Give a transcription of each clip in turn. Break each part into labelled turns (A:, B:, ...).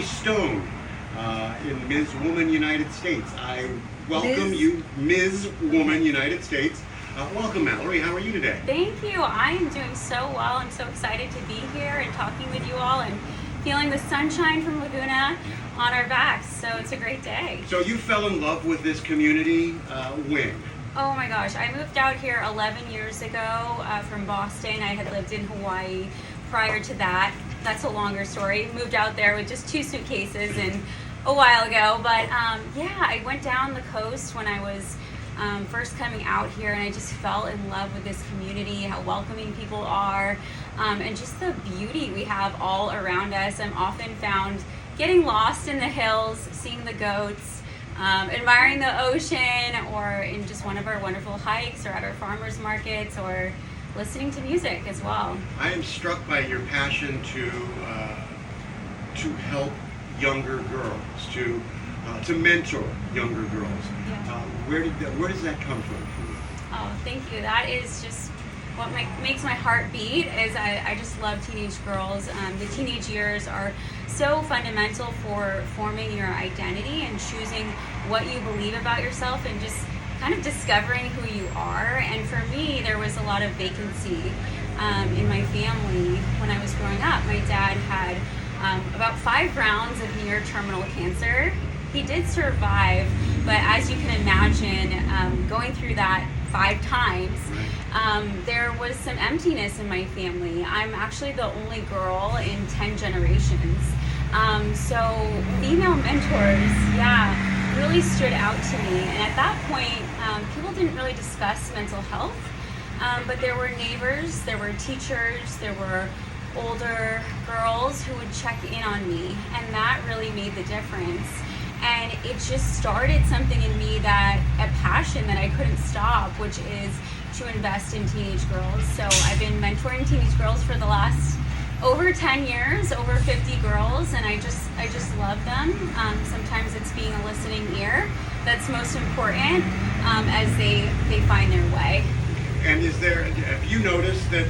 A: Mallery Stone in Ms. Woman United States. I welcome you, Ms. Woman United States. Welcome, Mallery. How are you today?
B: Thank you. I am doing so well. I'm so excited to be here and talking with you all and feeling the sunshine from Laguna on our backs. So it's a great day.
A: So you fell in love with this community when?
B: Oh my gosh, I moved out here 11 years ago from Boston. I had lived in Hawaii prior to that. That's a longer story. Moved out there with just 2 suitcases and a while ago. But yeah, I went down the coast when I was first coming out here, and I just fell in love with this community, how welcoming people are, and just the beauty we have all around us. I'm often found getting lost in the hills, seeing the goats, admiring the ocean, or in just one of our wonderful hikes, or at our farmers markets, or listening to music as well.
A: I am struck by your passion to help younger girls, to mentor younger girls.
B: Yeah.
A: Where does that come from for you?
B: Oh, thank you. That is just what makes my heart beat. Is I just love teenage girls. The teenage years are so fundamental for forming your identity and choosing what you believe about yourself and just kind of discovering who you are. And for me, there was a lot of vacancy in my family when I was growing up. My dad had about 5 rounds of near terminal cancer. He did survive, but as you can imagine, going through that 5 times, there was some emptiness in my family. I'm actually the only girl in 10 generations. So female mentors, really stood out to me. And at that point, people didn't really discuss mental health, but there were neighbors, there were teachers, there were older girls who would check in on me, and that really made the difference. And it just started something in me, that a passion that I couldn't stop, which is to invest in teenage girls. So I've been mentoring teenage girls for the last over 10 years, over 50 girls, and I just love them. Sometimes it's being a listening ear that's most important as they find their way.
A: And have you noticed that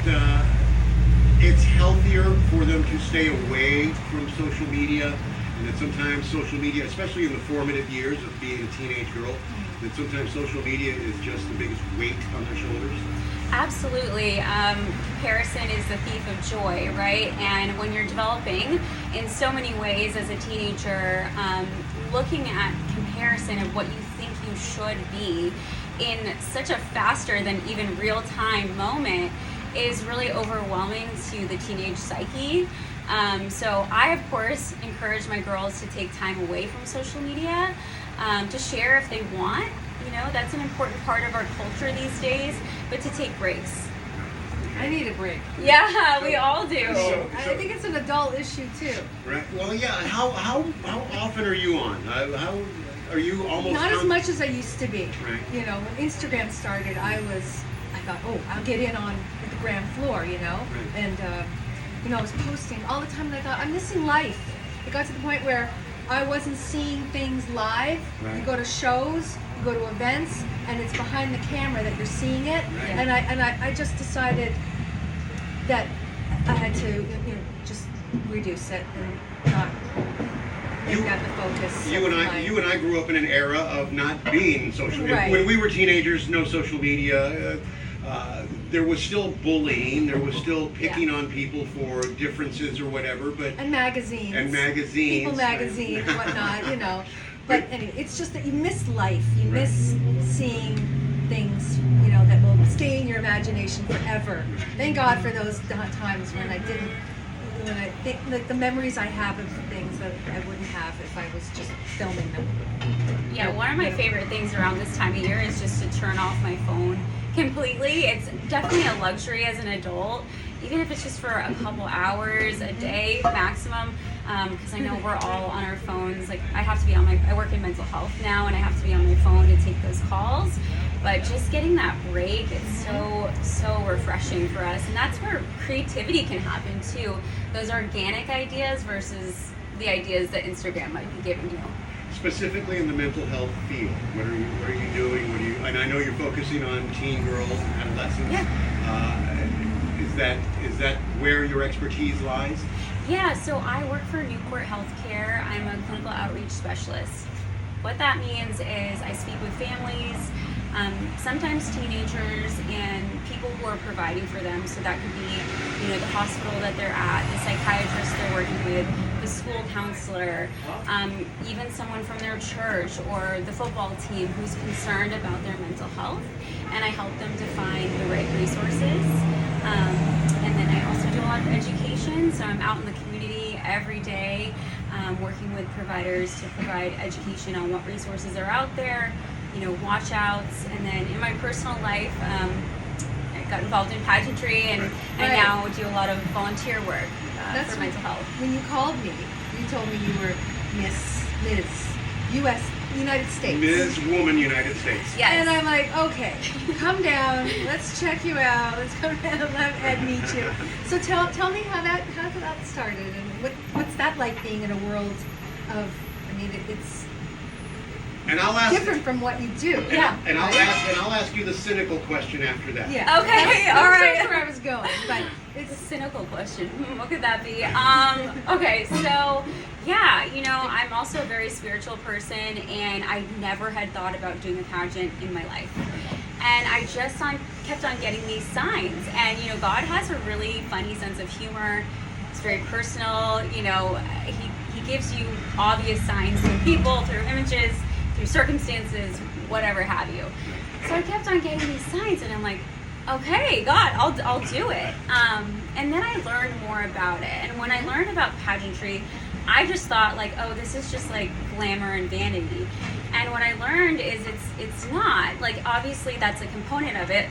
A: it's healthier for them to stay away from social media? And that sometimes social media, especially in the formative years of being a teenage girl, that sometimes social media is just the biggest weight on their shoulders?
B: Absolutely. Comparison is the thief of joy, right? And when you're developing in so many ways as a teenager, looking at comparison of what you think you should be in such a faster than even real-time moment is really overwhelming to the teenage psyche. So I, of course, encourage my girls to take time away from social media, to share if they want. You know, that's an important part of our culture these days, but to take breaks.
C: I need a break.
B: Yeah, we all do.
C: I think it's an adult issue too.
A: Right. Well, yeah. How often are you on? How are you almost?
C: Not as much as I used to be.
A: Right.
C: You know, when Instagram started, I thought, oh, I'll get in on the ground floor. You know,
A: Right.
C: and I was posting all the time, and I thought, I'm missing life. It got to the point where I wasn't seeing things live.
A: Right.
C: You go to shows, you go to events, and it's behind the camera that you're seeing it.
A: Right.
C: And I just decided that I had to just reduce it and not make that the focus.
A: You and I grew up in an era of not being social.
C: Right.
A: When we were teenagers, no social media. There was still bullying. There was still picking on people for differences or whatever. But
C: and magazines. People magazines, whatnot, But anyway, it's just that you miss life. You
A: Right.
C: miss seeing things, that will stay in your imagination forever. Thank God for those times when I think like the memories I have of things that I wouldn't have if I was just filming them.
B: Yeah, one of my favorite things around this time of year is just to turn off my phone completely. It's definitely a luxury as an adult, even if it's just for a couple hours a day maximum, because I know we're all on our phones. Like I work in mental health now, and I have to be on my phone to take those calls. But just getting that break, it's so refreshing for us, and that's where creativity can happen too. Those organic ideas versus the ideas that Instagram might be giving you.
A: specifically in the mental health field, what are you doing? And I know you're focusing on teen girls and adolescents.
C: Yeah.
A: Is that where your expertise lies?
B: Yeah, so I work for Newport Healthcare. I'm a clinical outreach specialist. What that means is I speak with families, sometimes teenagers and people who are providing for them. So that could be, the hospital that they're at, the psychiatrist they're working with, the school counselor, even someone from their church or the football team who's concerned about their mental health. And I help them to find the right resources. And then I also do a lot of education. So I'm out in the community every day, working with providers to provide education on what resources are out there, watch outs. And then in my personal life, I got involved in pageantry and I now do a lot of volunteer work for mental health.
C: When you called me, you told me you were Ms. U.S. United States.
A: Ms. Woman United States.
B: Yes.
C: And I'm like, okay, come down. Let's check you out. Let's come down and let Ed meet you. So tell me how that started, and what's that like being in a world of, it's
A: And I'll ask
C: different from what you do.
A: And I'll ask you the cynical question after that.
C: Yeah.
B: Okay.
C: All
B: All
C: right.
B: right.
C: That's where I was going, but
B: It's a
C: it's
B: cynical question. What could that be? Okay, so I'm also a very spiritual person, and I never had thought about doing a pageant in my life. And I just kept on getting these signs. And God has a really funny sense of humor. It's very personal. He gives you obvious signs through people, through images, through circumstances, whatever have you. So I kept on getting these signs, and I'm like, okay, God, I'll do it. And then I learned more about it. And when I learned about pageantry, I just thought this is just like glamour and vanity. And what I learned is it's not. Obviously that's a component of it.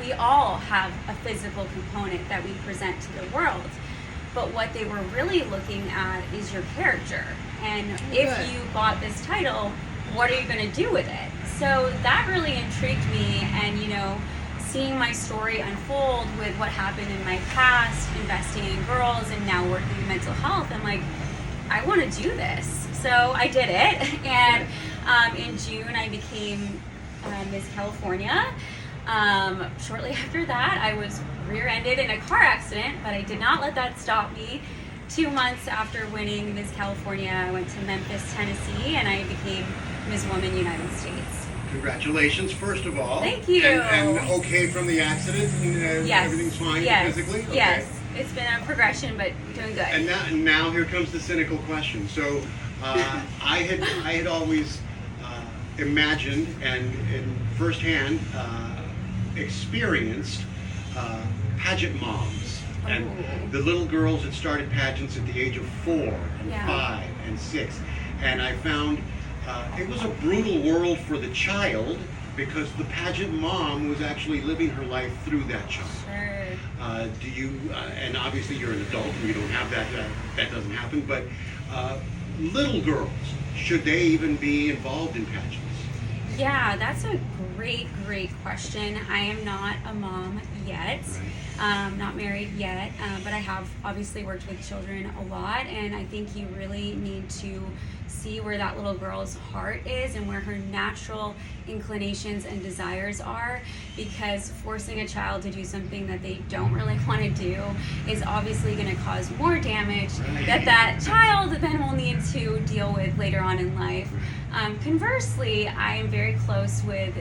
B: We all have a physical component that we present to the world. But what they were really looking at is your character. And if you bought this title, what are you going to do with it? So that really intrigued me, and seeing my story unfold with what happened in my past, investing in girls, and now working in mental health, I'm like, I want to do this. So I did it, and in June I became Miss California. Shortly after that, I was rear-ended in a car accident, but I did not let that stop me. 2 months after winning Miss California, I went to Memphis, Tennessee, and I became Miss Woman United States.
A: Congratulations, first of all.
B: Thank you.
A: And okay from the accident? And
B: Yes.
A: Everything's fine physically? Okay.
B: Yes. It's been a progression, but doing good.
A: And now here comes the cynical question. So I had always imagined and firsthand experienced pageant moms. And the little girls that started pageants at the age of 4 and 5 and 6. And I found it was a brutal world for the child, because the pageant mom was actually living her life through that child.
B: Sure.
A: Do you, and obviously you're an adult and you don't have that, that doesn't happen, but little girls, should they even be involved in pageants?
B: Yeah, that's a great question. I am not a mom yet, not married yet, but I have obviously worked with children a lot, and I think you really need to see where that little girl's heart is and where her natural inclinations and desires are, because forcing a child to do something that they don't really want to do is obviously going to cause more damage that child then will need to deal with later on in life. Conversely, I am very close with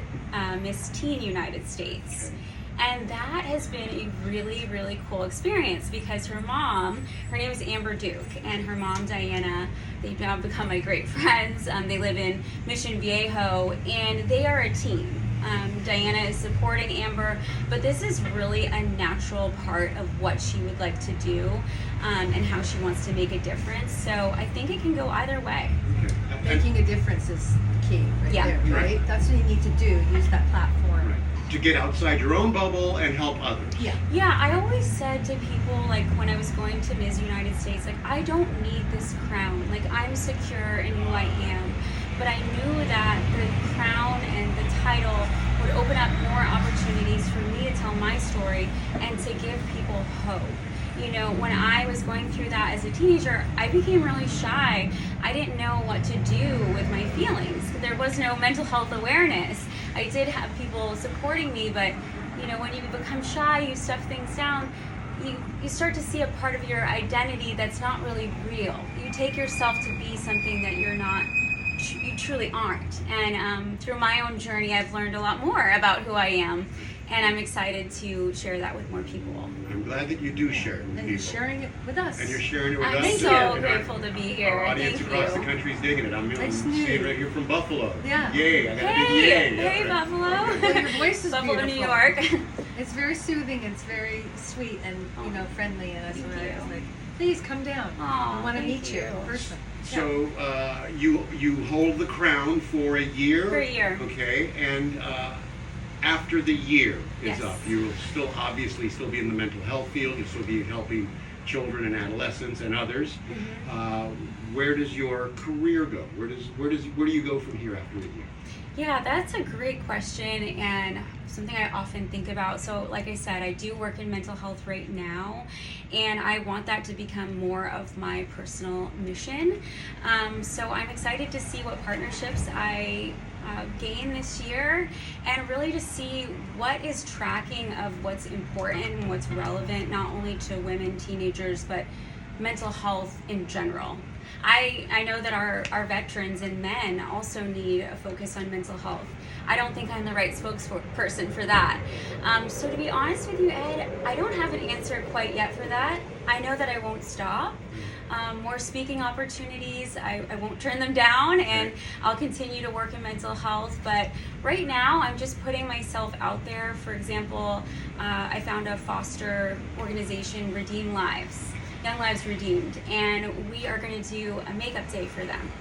B: Miss Teen United States. And that has been a really, really cool experience, because her mom, her name is Amber Duke, and her mom, Diana, they've now become my great friends. They live in Mission Viejo, and they are a team. Diana is supporting Amber, but this is really a natural part of what she would like to do, and how she wants to make a difference. So I think it can go either way.
C: making a difference is the key there, right?
A: Right.
C: That's what you need to do, use that platform.
A: Right. To get outside your own bubble and help others.
B: Yeah, I always said to people, when I was going to Ms. United States, I don't need this crown. I'm secure in who I am. But I knew that the crown and the title would open up more opportunities for me to tell my story and to give people hope. When I was going through that as a teenager, I became really shy. I didn't know what to do with my feelings. There was no mental health awareness. I did have people supporting me, but when you become shy, you stuff things down, you start to see a part of your identity that's not really real. You you take yourself to be something that you're not, you truly aren't. And through my own journey, I've learned a lot more about who I am, and I'm excited to share that with more people.
A: I'm glad that you do share it with
C: And
A: people.
C: you're sharing it with us.
A: And you're sharing it with
B: I'm
A: us.
B: so
A: and
B: grateful to be here.
A: Our audience
B: Thank
A: across
B: you.
A: the country is digging it. I'm
C: It's
A: seeing
C: new.
A: right here from Buffalo.
C: Yeah.
A: Yay! I got a big
B: Hey,
A: yay.
B: hey,
A: Okay.
B: Buffalo.
C: Well, your voice is
B: Buffalo, New
C: beautiful.
B: York.
C: It's very soothing. It's very sweet and friendly. And that's
B: Thank
C: what I was
B: you.
C: like, please come down.
B: Aw,
C: I want to
B: thank
C: meet you
B: you.
C: in person.
A: So you hold the crown for a year.
B: For a year.
A: Okay, and after the year is
B: Yes.
A: up, you will still obviously be in the mental health field. You'll still be helping children and adolescents and others. Where does your career go? Where do you go from here after the year?
B: Yeah, that's a great question and something I often think about. So, like I said, I do work in mental health right now, and I want that to become more of my personal mission. So, I'm excited to see what partnerships I gain this year, and really to see what is tracking of what's important and what's relevant, not only to women, teenagers, but mental health in general. I know that our veterans and men also need a focus on mental health. I don't think I'm the right spokesperson for that. So to be honest with you, Ed, I don't have an answer quite yet for that. I know that I won't stop. More speaking opportunities, I won't turn them down, and I'll continue to work in mental health. But right now, I'm just putting myself out there. For example, I found a foster organization, Redeem Lives. Young Lives Redeemed, and we are going to do a makeup day for them.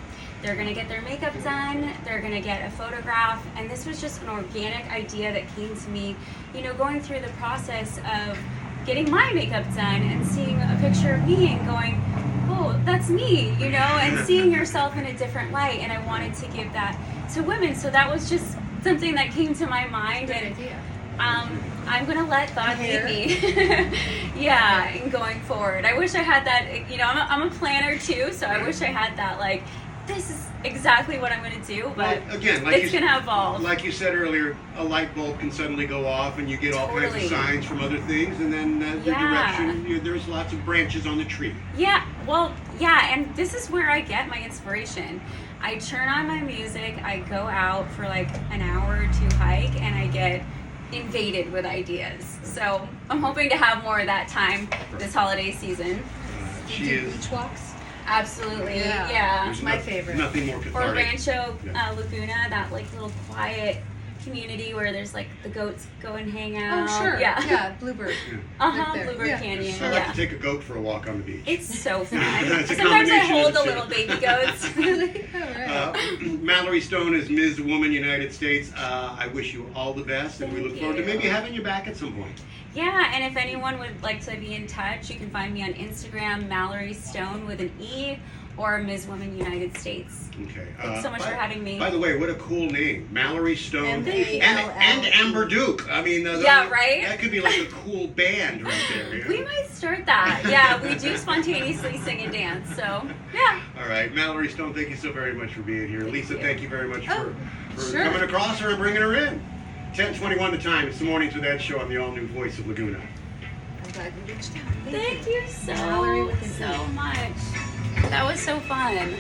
B: They're going to get their makeup done, they're going to get a photograph, and this was just an organic idea that came to me, going through the process of getting my makeup done and seeing a picture of me and going, oh, that's me, and seeing yourself in a different light, and I wanted to give that to women. So that was just something that came to my mind,
C: Good
B: and
C: idea.
B: I'm gonna let God lead me. Yeah, and going forward. I wish I had that, I'm a planner too, so I wish I had that, like, this is exactly what I'm gonna do, but
A: Well, again, like
B: it's gonna evolve.
A: Like you said earlier, a light bulb can suddenly go off and you get all kinds of
B: Totally.
A: signs from other things, and then the
B: Yeah.
A: direction, there's lots of branches on the tree.
B: Yeah, well, yeah, and this is where I get my inspiration. I turn on my music, I go out for like an hour or two hike, and I get invaded with ideas. So I'm hoping to have more of that time this holiday season.
A: She
C: Do
A: is.
C: beach walks.
B: Absolutely,
C: Yeah.
B: yeah.
A: There's
C: my favorite.
A: Nothing more
B: Or
A: cathartic.
B: Rancho
A: Yeah.
B: Laguna, that like little quiet community where there's like the goats go and hang out.
C: Oh, sure.
B: Yeah.
C: Yeah, Bluebird.
B: Uh-huh,
C: There.
B: Bluebird
C: Yeah.
B: Canyon.
A: I like
B: Yeah.
A: to take a goat for a walk on the beach.
B: It's so fun.
A: It's a
B: Sometimes I
A: combination of
B: hold
A: the
B: the
A: two.
B: little baby goats.
C: Really? All right.
A: Mallery Stone is Ms. Woman United States. I wish you all the best, and we
B: Thank
A: look forward to
B: you.
A: maybe having you back at some point.
B: Yeah, and if anyone would like to be in touch, you can find me on Instagram, Mallery Stone with an E, or Ms. Woman United States.
A: Okay.
B: Thanks so much for having me.
A: By the way, what a cool name, Mallery Stone
C: M-A-L-L-E.
A: and Amber Duke. I mean,
B: Yeah, right?
A: That could be like a cool band right there. Yeah?
B: We might start that. Yeah, we do spontaneously sing and dance, so yeah.
A: All right, Mallery Stone, thank you so very much for being here. Lisa,
B: you.
A: thank you very much for
C: sure.
A: coming across her and bringing her in. 10:21 the time. It's the Mornings with Ed show on the all-new Voice of Laguna.
C: I'm glad you reached out.
B: Thank you so,
C: Mallery with an E.
B: so much. That was so fun.